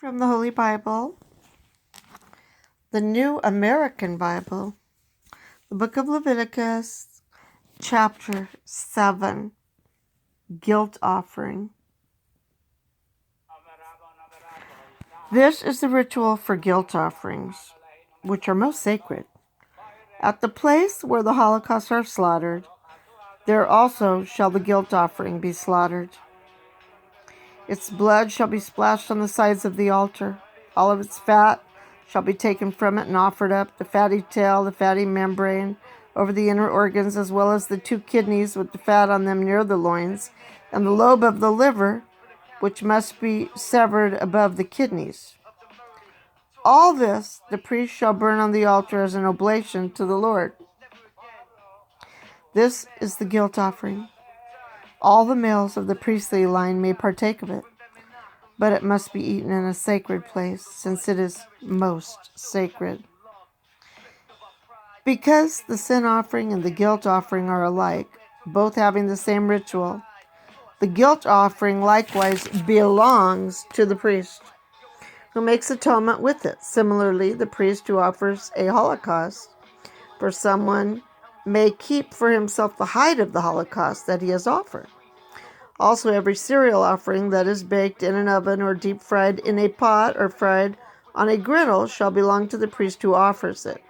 From the Holy Bible, the New American Bible, the book of Leviticus, chapter 7, Guilt Offering. This is the ritual for guilt offerings, which are most sacred. At the place where the holocausts are slaughtered, there also shall the guilt offering be slaughtered. Its blood shall be splashed on the sides of the altar. All of its fat shall be taken from it and offered up, the fatty tail, the fatty membrane, over the inner organs, as well as the 2 kidneys with the fat on them near the loins, and the lobe of the liver, which must be severed above the kidneys. All this the priest shall burn on the altar as an oblation to the Lord. This is the guilt offering. All the males of the priestly line may partake of it, but it must be eaten in a sacred place, since it is most sacred. Because the sin offering and the guilt offering are alike, both having the same ritual, the guilt offering likewise belongs to the priest, who makes atonement with it. Similarly, the priest who offers a holocaust for someone may keep for himself the hide of the holocaust that he has offered. Also, every cereal offering that is baked in an oven or deep fried in a pot or fried on a griddle shall belong to the priest who offers it,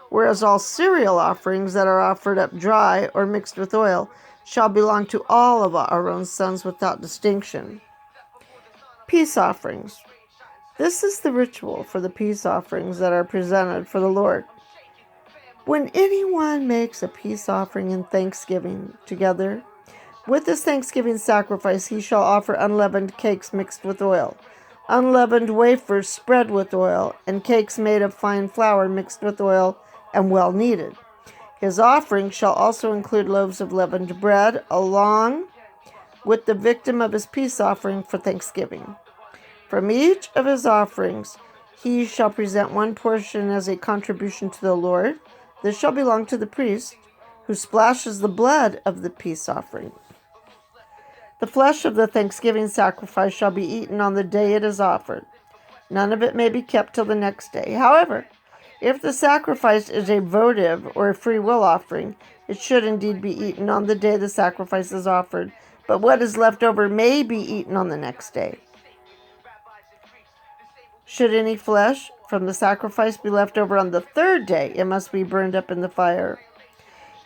whereas all cereal offerings that are offered up dry or mixed with oil shall belong to all of our own sons without distinction. Peace offerings. This is the ritual for the peace offerings that are presented for the Lord. When anyone makes a peace offering in thanksgiving together, with this thanksgiving sacrifice he shall offer unleavened cakes mixed with oil, unleavened wafers spread with oil, and cakes made of fine flour mixed with oil and well kneaded. His offering shall also include loaves of leavened bread, along with the victim of his peace offering for thanksgiving. From each of his offerings he shall present one portion as a contribution to the Lord. This shall belong to the priest, who splashes the blood of the peace offering. The flesh of the thanksgiving sacrifice shall be eaten on the day it is offered. None of it may be kept till the next day. However, if the sacrifice is a votive or a free will offering, it should indeed be eaten on the day the sacrifice is offered, but what is left over may be eaten on the next day. Should any flesh from the sacrifice be left over on the 3rd day, it must be burned up in the fire.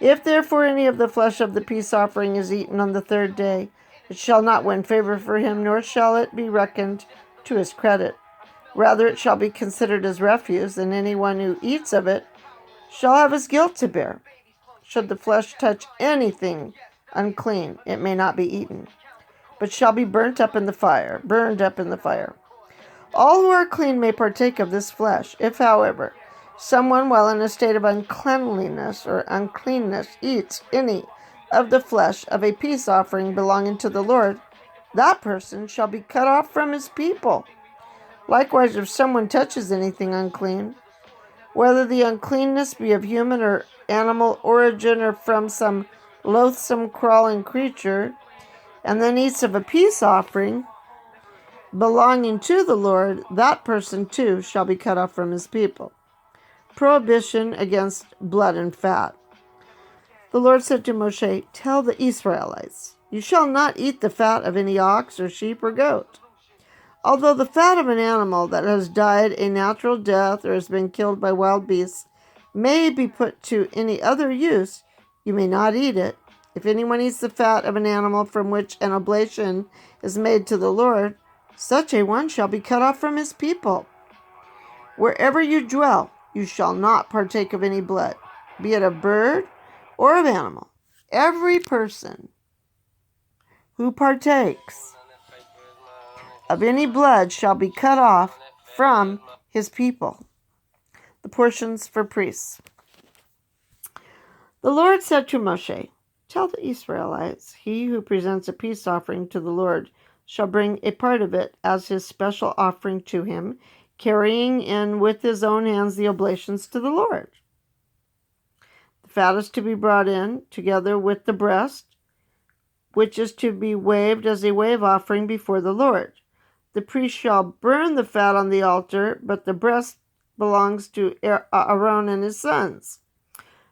If therefore any of the flesh of the peace offering is eaten on the 3rd day, it shall not win favor for him, nor shall it be reckoned to his credit. Rather, it shall be considered as refuse, and anyone who eats of it shall have his guilt to bear. Should the flesh touch anything unclean, it may not be eaten, but shall be burned up in the fire. All who are clean may partake of this flesh. If, however, someone while in a state of uncleanliness eats any of the flesh of a peace offering belonging to the Lord, that person shall be cut off from his people. Likewise, if someone touches anything unclean, whether the uncleanness be of human or animal origin or from some loathsome crawling creature, and then eats of a peace offering belonging to the Lord, that person too shall be cut off from his people. Prohibition against blood and fat. The Lord said to Moshe, "Tell the Israelites, you shall not eat the fat of any ox or sheep or goat. Although the fat of an animal that has died a natural death or has been killed by wild beasts may be put to any other use, you may not eat it. If anyone eats the fat of an animal from which an oblation is made to the Lord, such a one shall be cut off from his people. Wherever you dwell, you shall not partake of any blood, be it of bird or of animal. Every person who partakes of any blood shall be cut off from his people." The portions for priests. The Lord said to Moshe, "Tell the Israelites, he who presents a peace offering to the Lord shall bring a part of it as his special offering to him, carrying in with his own hands the oblations to the Lord. The fat is to be brought in together with the breast, which is to be waved as a wave offering before the Lord. the priest shall burn the fat on the altar, but the breast belongs to Aaron and his sons.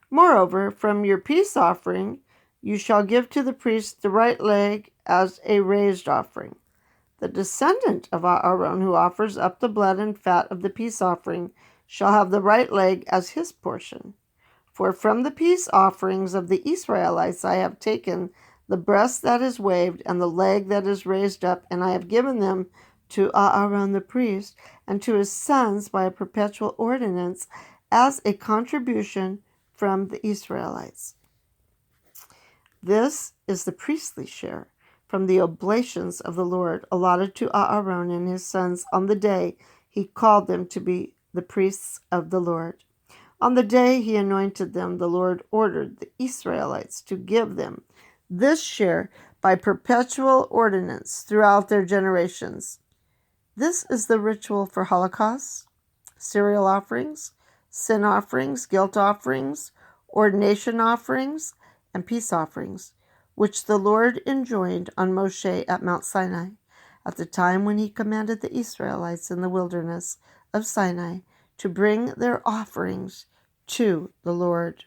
Moreover, from your peace offering, you shall give to the priest the right leg as a raised offering. The descendant of Aaron who offers up the blood and fat of the peace offering shall have the right leg as his portion. For from the peace offerings of the Israelites I have taken the breast that is waved and the leg that is raised up, and I have given them to Aaron the priest and to his sons by a perpetual ordinance as a contribution from the Israelites. This is the priestly share from the oblations of the Lord allotted to Aaron and his sons on the day he called them to be the priests of the Lord. On the day he anointed them, the Lord ordered the Israelites to give them this share by perpetual ordinance throughout their generations. This is the ritual for holocausts, cereal offerings, sin offerings, guilt offerings, ordination offerings, and peace offerings, which the Lord enjoined on Moshe at Mount Sinai, at the time when he commanded the Israelites in the wilderness of Sinai to bring their offerings to the Lord.